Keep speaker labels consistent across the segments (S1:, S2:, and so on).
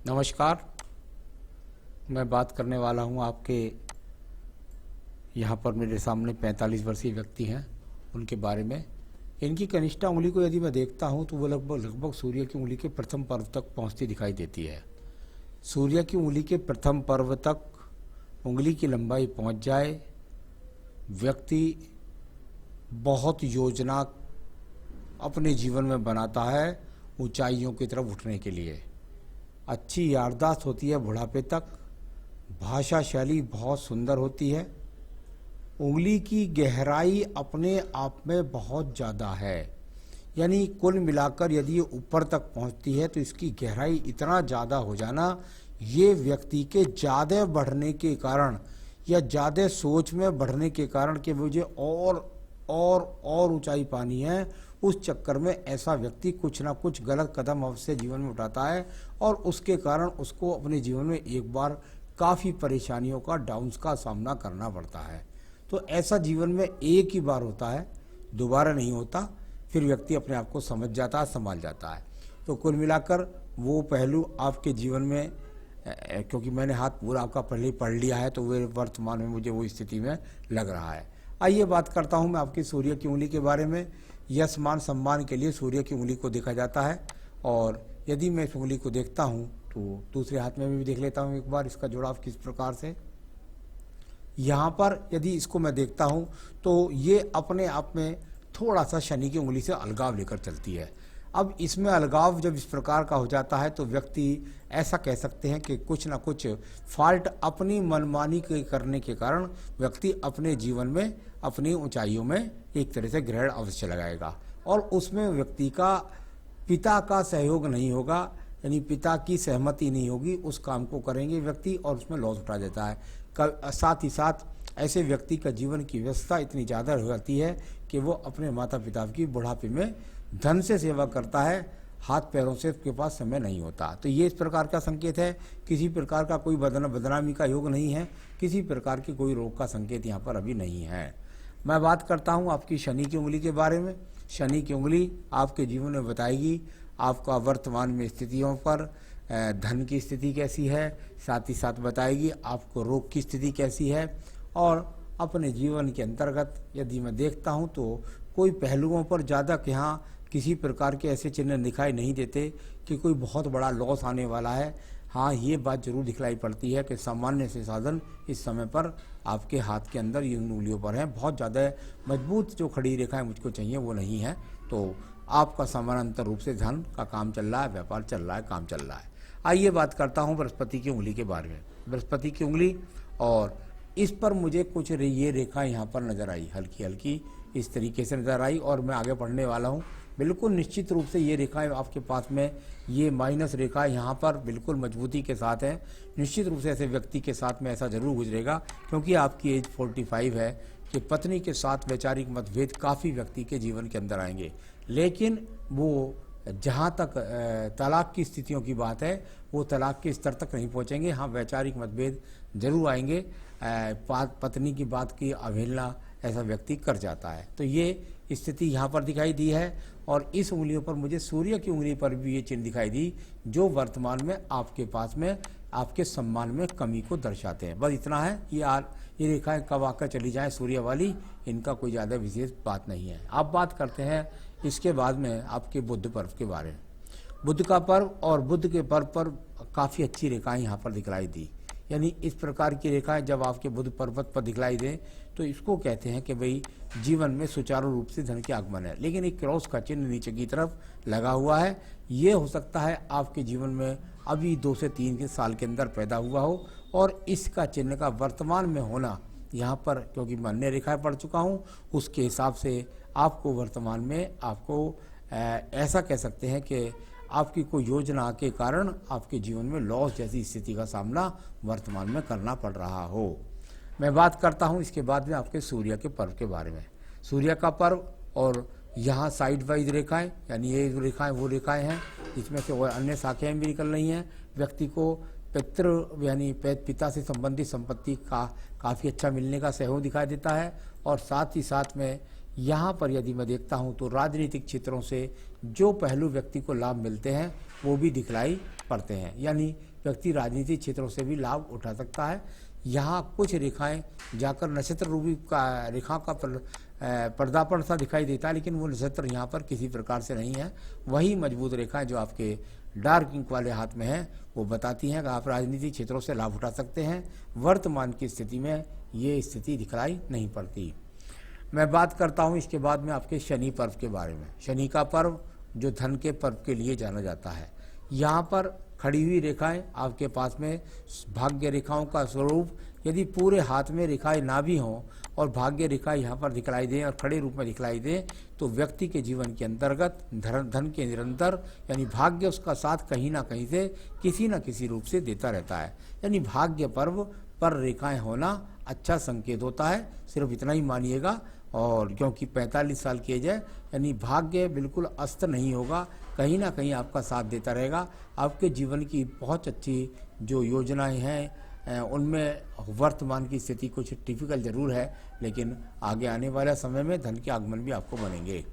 S1: नमस्कार। मैं बात करने वाला हूं आपके यहाँ पर मेरे सामने 45 वर्षीय व्यक्ति हैं, उनके बारे में। इनकी कनिष्ठा उंगली को यदि मैं देखता हूं तो वो लगभग सूर्य की उंगली के प्रथम पर्व तक पहुंचती दिखाई देती है। सूर्य की उंगली के प्रथम पर्व तक उंगली की लंबाई पहुंच जाए, व्यक्ति बहुत योजना अपने जीवन में बनाता है ऊंचाइयों की तरफ उठने के लिए। अच्छी याददाश्त होती है बुढ़ापे तक, भाषा शैली बहुत सुंदर होती है, उंगली की गहराई अपने आप में बहुत ज़्यादा है। यानी कुल मिलाकर यदि ये ऊपर तक पहुंचती है तो इसकी गहराई इतना ज़्यादा हो जाना, ये व्यक्ति के ज़्यादा बढ़ने के कारण या ज़्यादा सोच में बढ़ने के कारण कि मुझे और ऊंचाई पानी है, उस चक्कर में ऐसा व्यक्ति कुछ ना कुछ गलत कदम अवश्य जीवन में उठाता है और उसके कारण उसको अपने जीवन में एक बार काफ़ी परेशानियों का डाउन्स का सामना करना पड़ता है। तो ऐसा जीवन में एक ही बार होता है, दोबारा नहीं होता। फिर व्यक्ति अपने आप को समझ जाता है, संभाल जाता है। तो कुल मिलाकर वो पहलू आपके जीवन में, क्योंकि मैंने हाथ पूरा आपका पहले ही पढ़ लिया है, तो वे वर्तमान में मुझे वो स्थिति में लग रहा है। आइए बात करता हूँ मैं आपकी सूर्य की उंगली के बारे में। यश मान सम्मान के लिए सूर्य की उंगली को देखा जाता है, और यदि मैं इस उंगली को देखता हूँ तो दूसरे हाथ में भी देख लेता हूँ एक बार इसका जुड़ाव किस प्रकार से। यहाँ पर यदि इसको मैं देखता हूँ तो ये अपने आप में थोड़ा सा शनि की उंगली से अलगाव लेकर चलती है। अब इसमें अलगाव जब इस प्रकार का हो जाता है तो व्यक्ति ऐसा कह सकते हैं कि कुछ ना कुछ फॉल्ट अपनी मनमानी के करने के कारण व्यक्ति अपने जीवन में अपनी ऊंचाइयों में एक तरह से ग्रहण अवश्य लगाएगा, और उसमें व्यक्ति का पिता का सहयोग नहीं होगा, यानी पिता की सहमति नहीं होगी, उस काम को करेंगे व्यक्ति और उसमें लॉस उठा देता है। साथ ही साथ ऐसे व्यक्ति का जीवन की व्यवस्था इतनी ज़्यादा हो जाती है कि वो अपने माता पिता की बुढ़ापे में धन से सेवा करता है, हाथ पैरों से उसके पास समय नहीं होता। तो ये इस प्रकार का संकेत है। किसी प्रकार का कोई बदनामी का योग नहीं है, किसी प्रकार की कोई रोग का संकेत यहाँ पर अभी नहीं है। मैं बात करता हूँ आपकी शनि की उंगली के बारे में। शनि की उंगली आपके जीवन में बताएगी आपका वर्तमान में स्थितियों पर धन की स्थिति कैसी है, साथ ही साथ बताएगी आपको रोग की स्थिति कैसी है। और अपने जीवन के अंतर्गत यदि मैं देखता हूँ तो कोई पहलुओं पर ज़्यादा कि हाँ किसी प्रकार के ऐसे चिन्ह दिखाई नहीं देते कि कोई बहुत बड़ा लॉस आने वाला है। हाँ, ये बात जरूर दिखलाई पड़ती है कि सामान्य से साधन इस समय पर आपके हाथ के अंदर इन उंगलियों पर हैं। बहुत ज़्यादा मजबूत जो खड़ी रेखाएं मुझको चाहिए वो नहीं है। तो आपका समानांतर रूप से धन का काम चल रहा है, व्यापार चल रहा है, काम चल रहा है। आइए बात करता हूँ बृहस्पति की उंगली के बारे में। बृहस्पति की उंगली, और इस पर मुझे कुछ ये रेखा यहाँ पर नजर आई, हल्की हल्की इस तरीके से नजर आई, और मैं आगे बढ़ने वाला हूँ। बिल्कुल निश्चित रूप से ये रेखाएं आपके पास में, ये माइनस रेखा यहाँ पर बिल्कुल मजबूती के साथ है। निश्चित रूप से ऐसे व्यक्ति के साथ में ऐसा जरूर गुजरेगा, क्योंकि आपकी एज 45 है कि पत्नी के साथ वैचारिक मतभेद काफ़ी व्यक्ति के जीवन के अंदर आएंगे। लेकिन वो जहाँ तक तलाक की स्थितियों की बात है, वो तलाक के स्तर तक नहीं पहुँचेंगे। हाँ, वैचारिक मतभेद जरूर आएंगे। पत्नी की बात की अवहेलना ऐसा व्यक्ति कर जाता है। तो ये स्थिति यहाँ पर दिखाई दी है, और इस उंगलियों पर मुझे सूर्य की उंगली पर भी ये चिन्ह दिखाई दी, जो वर्तमान में आपके पास में आपके सम्मान में कमी को दर्शाते हैं। बस इतना है। ये रेखाएं कब आकर चली जाएं सूर्य वाली, इनका कोई ज़्यादा विशेष बात नहीं है। अब बात करते हैं इसके बाद में आपके बुध पर्व के बारे में। बुध का पर्व, और बुध के पर्व पर काफ़ी अच्छी रेखाएं यहाँ पर दिखलाई दी। यानी इस प्रकार की रेखाएं जब आपके बुध पर्वत पर दिखलाई दें तो इसको कहते हैं कि भाई जीवन में सुचारू रूप से धन के आगमन है। लेकिन एक क्रॉस का चिन्ह नीचे की तरफ लगा हुआ है। ये हो सकता है आपके जीवन में अभी 2 से 3 साल के अंदर पैदा हुआ हो, और इसका चिन्ह का वर्तमान में होना यहाँ पर, क्योंकि मैं अन्य रेखाएं पढ़ चुका हूँ, उसके हिसाब से आपको वर्तमान में आपको ऐसा कह सकते हैं कि आपकी कोई योजना के कारण आपके जीवन में लॉस जैसी स्थिति का सामना वर्तमान में करना पड़ रहा हो। मैं बात करता हूं इसके बाद में आपके सूर्य के पर्व के बारे में। सूर्य का पर्व, और यहाँ साइड वाइज रेखाएं, यानी ये रेखाएं वो रेखाएं हैं जिसमें से और अन्य शाखाएं भी निकल रही हैं। व्यक्ति को पितृ यानी पिता से संबंधित संपत्ति का काफ़ी अच्छा मिलने का सहयोग दिखाई देता है, और साथ ही साथ में यहाँ पर यदि मैं देखता हूँ तो राजनीतिक क्षेत्रों से जो पहलू व्यक्ति को लाभ मिलते हैं वो भी दिखलाई पड़ते हैं। यानी व्यक्ति राजनीतिक क्षेत्रों से भी लाभ उठा सकता है। यहाँ कुछ रेखाएं जाकर नक्षत्र रूपी का रेखा का पर्दापण सा दिखाई देता है, लेकिन वो नक्षत्र यहाँ पर किसी प्रकार से नहीं है। वही मजबूत रेखाएं जो आपके डार्क इंक वाले हाथ में है वो बताती हैं कि आप राजनीतिक क्षेत्रों से लाभ उठा सकते हैं। वर्तमान की स्थिति में ये स्थिति दिखलाई नहीं पड़ती। मैं बात करता हूँ इसके बाद में आपके शनि पर्व के बारे में। शनि का पर्व जो धन के पर्व के लिए जाना जाता है। यहाँ पर खड़ी हुई रेखाएं आपके पास में भाग्य रेखाओं का स्वरूप, यदि पूरे हाथ में रेखाएं ना भी हों और भाग्य रेखा यहाँ पर दिखलाई दें और खड़े रूप में दिखलाई दें, तो व्यक्ति के जीवन के अंतर्गत धन के निरंतर यानी भाग्य उसका साथ कहीं ना कहीं से किसी न किसी रूप से देता रहता है। यानी भाग्य पर्व पर रेखाएं होना अच्छा संकेत होता है, सिर्फ इतना ही मानिएगा। और क्योंकि 45 साल की एज है, यानी भाग्य बिल्कुल अस्त नहीं होगा, कहीं ना कहीं आपका साथ देता रहेगा। आपके जीवन की बहुत अच्छी जो योजनाएं हैं उनमें वर्तमान की स्थिति कुछ टिपिकल जरूर है, लेकिन आगे आने वाले समय में धन के आगमन भी आपको बनेंगे।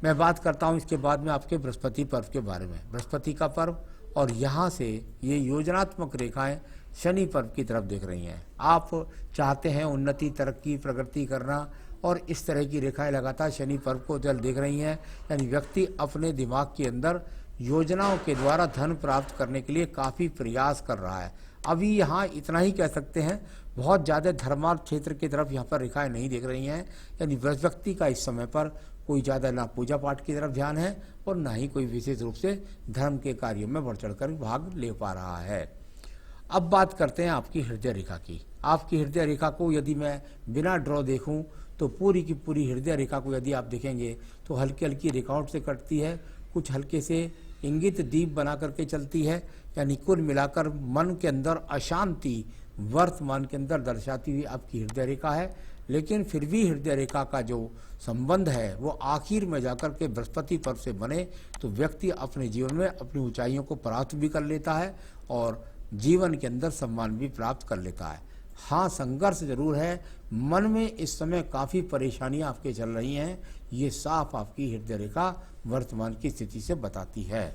S1: मैं बात करता हूं इसके बाद में आपके बृहस्पति पर्व के बारे में। बृहस्पति का पर्व और यहाँ से ये योजनात्मक रेखाएं शनि पर्व की तरफ देख रही हैं। आप चाहते हैं उन्नति, तरक्की, प्रगति करना, और इस तरह की रेखाएं लगातार शनि पर्व को जल देख रही हैं। यानी व्यक्ति अपने दिमाग के अंदर योजनाओं के द्वारा धन प्राप्त करने के लिए काफ़ी प्रयास कर रहा है। अभी यहाँ इतना ही कह सकते हैं, बहुत ज़्यादा धर्मार्थ क्षेत्र की तरफ यहाँ पर रेखाएं नहीं देख रही हैं। यानी व्यक्ति का इस समय पर कोई ज़्यादा ना पूजा पाठ की तरफ ध्यान है और ना ही कोई विशेष रूप से धर्म के कार्यों में बढ़ चढ़ कर भाग ले पा रहा है। अब बात करते हैं आपकी हृदय रेखा की। आपकी हृदय रेखा को यदि मैं बिना ड्रॉ देखूं तो पूरी की पूरी हृदय रेखा को यदि आप देखेंगे तो हल्की हल्की रेखाओं से कटती है, कुछ हल्के से इंगित दीप बना करके चलती है। यानी कुल मिलाकर मन के अंदर अशांति वर्तमान के अंदर दर्शाती हुई आपकी हृदय रेखा है। लेकिन फिर भी हृदय रेखा का जो संबंध है वो आखिर में जाकर के बृहस्पति पर्व से बने तो व्यक्ति अपने जीवन में अपनी ऊंचाइयों को प्राप्त भी कर लेता है और जीवन के अंदर सम्मान भी प्राप्त कर लेता है। हाँ, संघर्ष जरूर है, मन में इस समय काफ़ी परेशानियां आपके चल रही हैं, ये साफ आपकी हृदय रेखा वर्तमान की स्थिति से बताती है।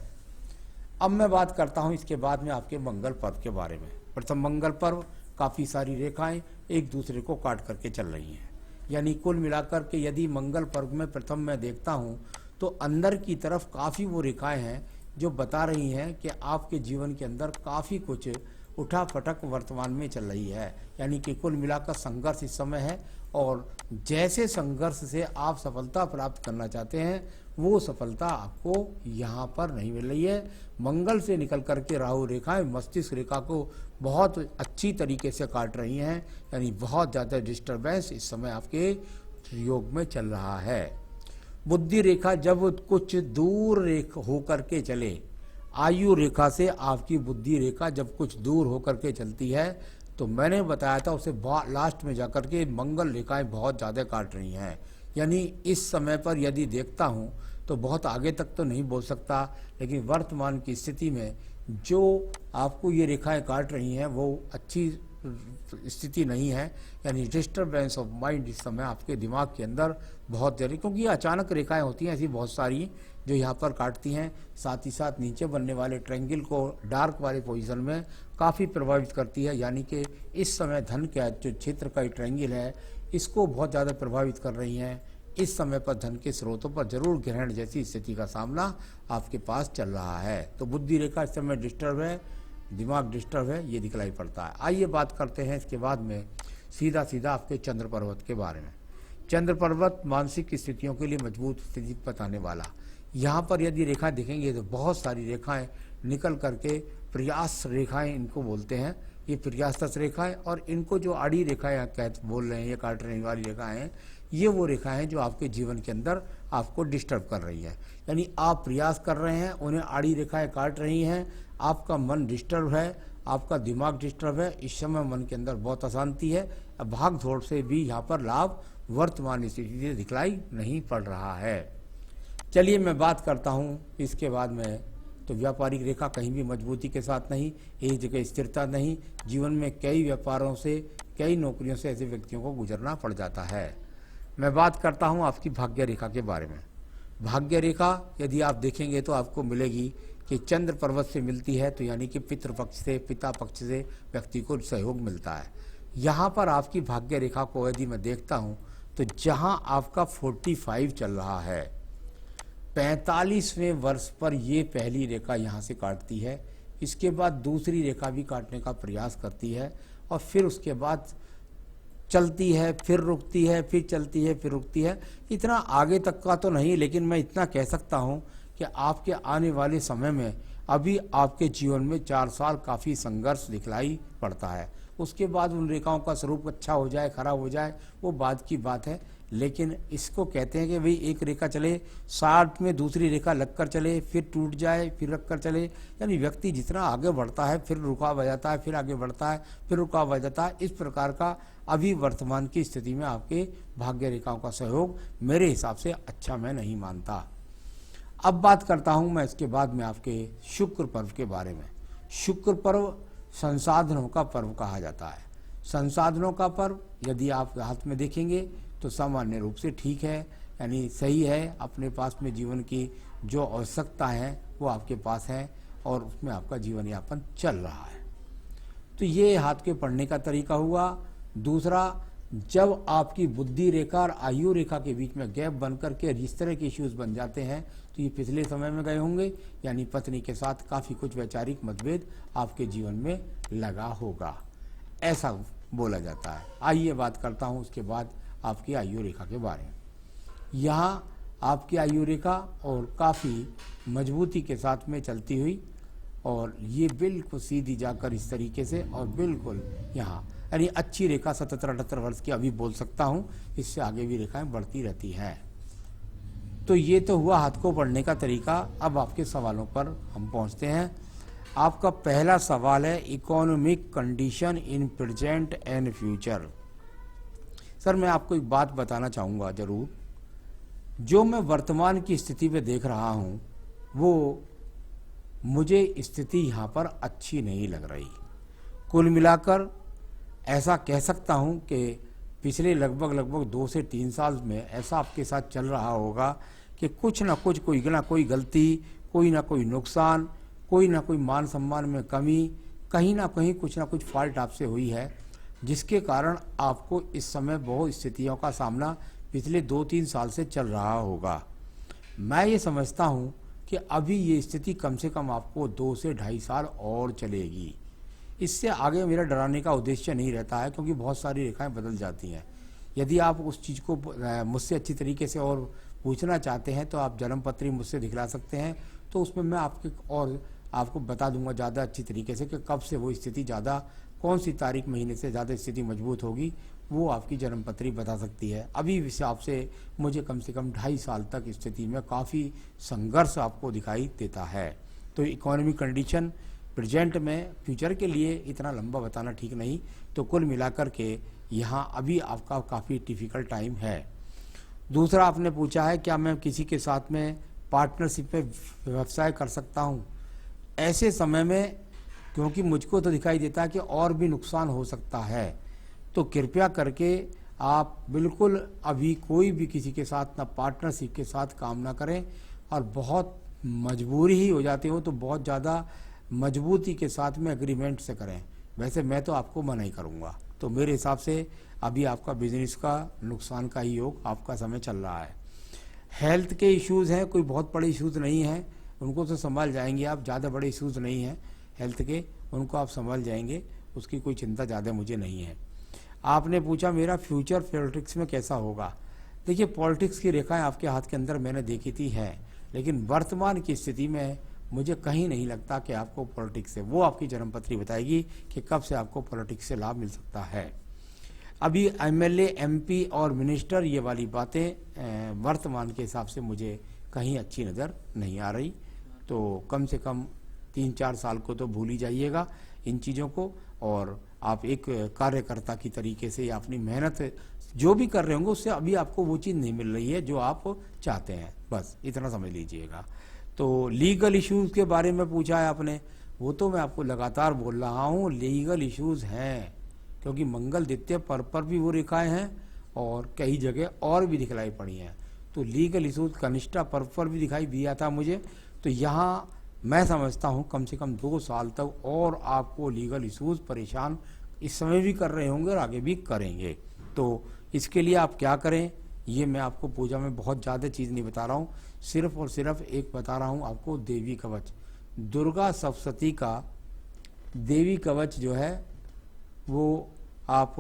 S1: अब मैं बात करता हूं इसके बाद में आपके मंगल पर्व के बारे में। प्रथम मंगल पर्व काफ़ी सारी रेखाएं एक दूसरे को काट करके चल रही हैं। यानी कुल मिलाकर के यदि मंगल पर्व में प्रथम मैं देखता हूं तो अंदर की तरफ काफ़ी वो रेखाएं हैं जो बता रही हैं कि आपके जीवन के अंदर काफ़ी कुछ उठा पटक वर्तमान में चल रही है। यानी कि कुल मिलाकर संघर्ष इस समय है और जैसे संघर्ष से आप सफलता प्राप्त करना चाहते हैं वो सफलता आपको यहाँ पर नहीं मिल रही है। मंगल से निकल करके राहु रेखाएं मस्तिष्क रेखा को बहुत अच्छी तरीके से काट रही हैं। यानी बहुत ज़्यादा डिस्टर्बेंस इस समय आपके योग में चल रहा है। बुद्धि रेखा जब कुछ दूर होकर के चले, आयु रेखा से आपकी बुद्धि रेखा जब कुछ दूर होकर के चलती है तो मैंने बताया था उसे लास्ट में जाकर के मंगल रेखाएं बहुत ज़्यादा काट रही हैं। यानी इस समय पर यदि देखता हूँ तो बहुत आगे तक तो नहीं बोल सकता, लेकिन वर्तमान की स्थिति में जो आपको ये रेखाएं काट रही हैं वो अच्छी स्थिति नहीं है। यानी डिस्टर्बेंस ऑफ माइंड इस समय आपके दिमाग के अंदर बहुत जरूरी, क्योंकि ये अचानक रेखाएं होती हैं ऐसी बहुत सारी जो यहाँ पर काटती हैं। साथ ही साथ नीचे बनने वाले ट्रायंगल को डार्क वाले पोजीशन में काफ़ी प्रभावित करती है। यानी कि इस समय धन का जो क्षेत्र का ट्रायंगल है इसको बहुत ज़्यादा प्रभावित कर रही हैं। इस समय पर धन के स्रोतों पर जरूर ग्रहण जैसी स्थिति का सामना आपके पास चल रहा है। तो बुद्धि रेखा इस समय डिस्टर्ब है, दिमाग डिस्टर्ब है, ये दिखलाई पड़ता है। आइए बात करते हैं इसके बाद में सीधा सीधा आपके चंद्र पर्वत के बारे में। चंद्र पर्वत मानसिक स्थितियों के लिए मजबूत स्थिति बताने वाला। यहाँ पर यदि रेखा देखेंगे तो बहुत सारी रेखाएं निकल करके प्रयास रेखाएं इनको बोलते हैं। ये प्रयास रेखाएं और इनको जो आड़ी रेखाएं बोल रहे हैं, ये काट रही वाली रेखाएं, ये वो रेखाएं जो आपके जीवन के अंदर आपको डिस्टर्ब कर रही है। यानी आप प्रयास कर रहे हैं, उन्हें आड़ी रेखाएं काट रही हैं, आपका मन डिस्टर्ब है, आपका दिमाग डिस्टर्ब है। इस समय मन के अंदर बहुत अशांति है। अब भाग दौड़ से भी यहाँ पर लाभ वर्तमान स्थिति से दिखलाई नहीं पड़ रहा है। चलिए मैं बात करता हूँ इसके बाद में। तो व्यापारिक रेखा कहीं भी मजबूती के साथ नहीं, एक जगह स्थिरता नहीं। जीवन में कई व्यापारों से, कई नौकरियों से ऐसे व्यक्तियों को गुजरना पड़ जाता है। मैं बात करता हूँ आपकी भाग्य रेखा के बारे में। भाग्य रेखा यदि आप देखेंगे तो आपको मिलेगी कि चंद्र पर्वत से मिलती है तो यानी कि पितृपक्ष से, पिता पक्ष से व्यक्ति को सहयोग मिलता है। यहाँ पर आपकी भाग्य रेखा को यदि मैं देखता हूँ तो जहाँ आपका 45 चल रहा है, 45वें वर्ष पर ये पहली रेखा यहाँ से काटती है, इसके बाद दूसरी रेखा भी काटने का प्रयास करती है और फिर उसके बाद चलती है, फिर रुकती है, फिर चलती है, फिर रुकती है। इतना आगे तक का तो नहीं, लेकिन मैं इतना कह सकता हूँ कि आपके आने वाले समय में अभी आपके जीवन में 4 साल काफ़ी संघर्ष दिखलाई पड़ता है। उसके बाद उन रेखाओं का स्वरूप अच्छा हो जाए, खराब हो जाए, वो बाद की बात है। लेकिन इसको कहते हैं कि भाई एक रेखा चले, 60 में दूसरी रेखा लगकर चले, फिर टूट जाए, फिर रख कर चले, यानी व्यक्ति जितना आगे बढ़ता है फिर रुका हो जाता है, फिर आगे बढ़ता है, फिर रुका हो जाता है। इस प्रकार का अभी वर्तमान की स्थिति में आपके भाग्य रेखाओं का सहयोग मेरे हिसाब से अच्छा मैं नहीं मानता। अब बात करता हूँ मैं इसके बाद में आपके शुक्र पर्व के बारे में। शुक्र पर्व संसाधनों का पर्व कहा जाता है। संसाधनों का पर्व यदि आप हाथ में देखेंगे तो सामान्य रूप से ठीक है, यानी सही है। अपने पास में जीवन की जो आवश्यकता है वो आपके पास है और उसमें आपका जीवन यापन चल रहा है। तो ये हाथ के पढ़ने का तरीका हुआ। दूसरा, जब आपकी बुद्धि रेखा और आयु रेखा के बीच में गैप बनकर के इस तरह के इश्यूज बन जाते हैं तो ये पिछले समय में गए होंगे, यानी पत्नी के साथ काफ़ी कुछ वैचारिक मतभेद आपके जीवन में लगा होगा, ऐसा बोला जाता है। आइए बात करता हूँ उसके बाद आपकी आयु रेखा के बारे में। यहाँ आपकी आयु रेखा और काफ़ी मजबूती के साथ में चलती हुई और ये बिल्कुल सीधी जाकर इस तरीके से और बिल्कुल यहाँ, यानी अच्छी रेखा 77-78 वर्ष की अभी बोल सकता हूँ। इससे आगे भी रेखाएं बढ़ती रहती हैं। तो ये तो हुआ हाथ को पढ़ने का तरीका। अब आपके सवालों पर हम पहुँचते हैं। आपका पहला सवाल है economic condition in present and future. Sir, मैं आपको एक बात बताना चाहूँगा ज़रूर। जो मैं वर्तमान की स्थिति में देख रहा हूँ वो मुझे स्थिति यहाँ पर अच्छी नहीं लग रही। कुल मिलाकर ऐसा कह सकता हूँ कि पिछले लगभग 2 से 3 साल में ऐसा आपके साथ चल रहा होगा कि कुछ ना कुछ, कोई ना कोई गलती, कोई ना कोई नुकसान, कोई ना कोई मान सम्मान में कमी, कहीं ना कहीं कुछ ना कुछ फॉल्ट आपसे हुई है, जिसके कारण आपको इस समय बहुत स्थितियों का सामना पिछले 2-3 साल से चल रहा होगा। मैं ये समझता हूँ कि अभी ये स्थिति कम से कम आपको 2 से 2.5 साल और चलेगी। इससे आगे मेरा डराने का उद्देश्य नहीं रहता है, क्योंकि बहुत सारी रेखाएं बदल जाती हैं। यदि आप उस चीज़ को मुझसे अच्छी तरीके से और पूछना चाहते हैं तो आप जन्मपत्री मुझसे दिखला सकते हैं, तो उसमें मैं आपको बता दूंगा ज़्यादा अच्छी तरीके से कि कब से वो स्थिति ज़्यादा, कौन सी तारीख महीने से ज़्यादा स्थिति मजबूत होगी, वो आपकी जन्मपत्री बता सकती है। अभी इस हिसाब से मुझे कम से कम 2.5 साल तक स्थिति में काफ़ी संघर्ष आपको दिखाई देता है। तो इकोनॉमिक कंडीशन प्रेजेंट में, फ्यूचर के लिए इतना लंबा बताना ठीक नहीं। तो कुल मिलाकर के यहाँ अभी आपका काफ़ी डिफ़िकल्ट टाइम है। दूसरा, आपने पूछा है क्या मैं किसी के साथ में पार्टनरशिप में व्यवसाय कर सकता हूँ ऐसे समय में, क्योंकि मुझको तो दिखाई देता है कि और भी नुकसान हो सकता है। तो कृपया करके आप बिल्कुल अभी कोई भी किसी के साथ ना पार्टनरशिप के साथ काम ना करें, और बहुत मजबूरी ही हो जाती हो तो बहुत ज़्यादा मजबूती के साथ में एग्रीमेंट से करें। वैसे मैं तो आपको मना ही करूँगा। तो मेरे हिसाब से अभी आपका बिजनेस का नुकसान का ही योग आपका समय चल रहा है। हेल्थ के इश्यूज़ हैं, कोई बहुत बड़े इश्यूज़ नहीं हैं, उनको तो संभाल जाएंगे आप। ज़्यादा बड़े इश्यूज़ नहीं हैं हेल्थ के, उनको आप संभाल जाएंगे, उसकी कोई चिंता ज़्यादा मुझे नहीं है। आपने पूछा मेरा फ्यूचर पॉलिटिक्स में कैसा होगा। देखिए, पॉलिटिक्स की रेखाएं आपके हाथ के अंदर मैंने देखी थी है, लेकिन वर्तमान की स्थिति में मुझे कहीं नहीं लगता कि आपको पॉलिटिक्स से, वो आपकी जन्मपत्री बताएगी कि कब से आपको पॉलिटिक्स से लाभ मिल सकता है। अभी एमएलए, एमपी और मिनिस्टर, ये वाली बातें वर्तमान के हिसाब से मुझे कहीं अच्छी नज़र नहीं आ रही। तो कम से कम 3-4 साल को तो भूल ही जाइएगा इन चीज़ों को, और आप एक कार्यकर्ता की तरीके से या अपनी मेहनत जो भी कर रहे होंगे उससे अभी आपको वो चीज़ नहीं मिल रही है जो आप चाहते हैं, बस इतना समझ लीजिएगा। तो लीगल इश्यूज़ के बारे में पूछा है आपने, वो तो मैं आपको लगातार बोल रहा हूँ, लीगल इश्यूज़ हैं, क्योंकि मंगल द्वितीय पर भी वो रेखाएं हैं और कई जगह और भी दिखलाई पड़ी हैं। तो लीगल इश्यूज़ कनिष्ठा पर्व पर भी दिखाई दिया था मुझे। तो यहाँ मैं समझता हूँ कम से कम 2 साल तक और आपको लीगल इश्यूज परेशान इस समय भी कर रहे होंगे और आगे भी करेंगे। तो इसके लिए आप क्या करें, ये मैं आपको पूजा में बहुत ज़्यादा चीज़ नहीं बता रहा हूँ, सिर्फ और सिर्फ एक बता रहा हूँ आपको, देवी कवच, दुर्गा सप्तशती का देवी कवच जो है वो आप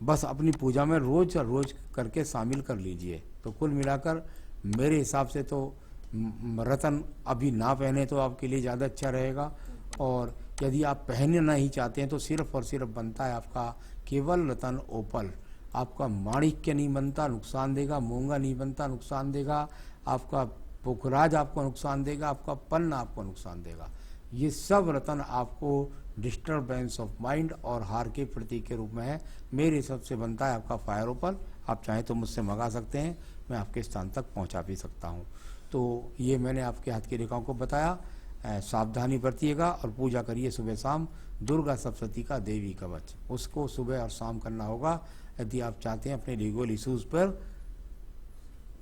S1: बस अपनी पूजा में रोज रोज करके शामिल कर लीजिए। तो कुल मिलाकर मेरे हिसाब से तो रतन अभी ना पहने तो आपके लिए ज़्यादा अच्छा रहेगा, और यदि आप पहनना नहीं चाहते हैं तो सिर्फ और सिर्फ बनता है आपका केवल रतन ओपल। आपका माणिक्य नहीं बनता, नुकसान देगा, मूंगा नहीं बनता, नुकसान देगा, आपका पुखराज आपको नुकसान देगा, आपका पन्न आपको नुकसान देगा। ये सब रतन आपको डिस्टर्बेंस ऑफ माइंड और हार के प्रतीक के रूप में है। मेरे सबसे बनता है आपका फायर ओपल। आप चाहें तो मुझसे मंगा सकते हैं, मैं आपके स्थान तक पहुंचा भी सकता हूं। तो ये मैंने आपके हाथ की रेखाओं को बताया, सावधानी बरतिएगा और पूजा करिए सुबह शाम दुर्गा सप्तशती का देवी कवच, उसको सुबह और शाम करना होगा यदि आप चाहते हैं अपने लीगल इश्यूज पर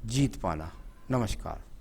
S1: जीत पाना। नमस्कार।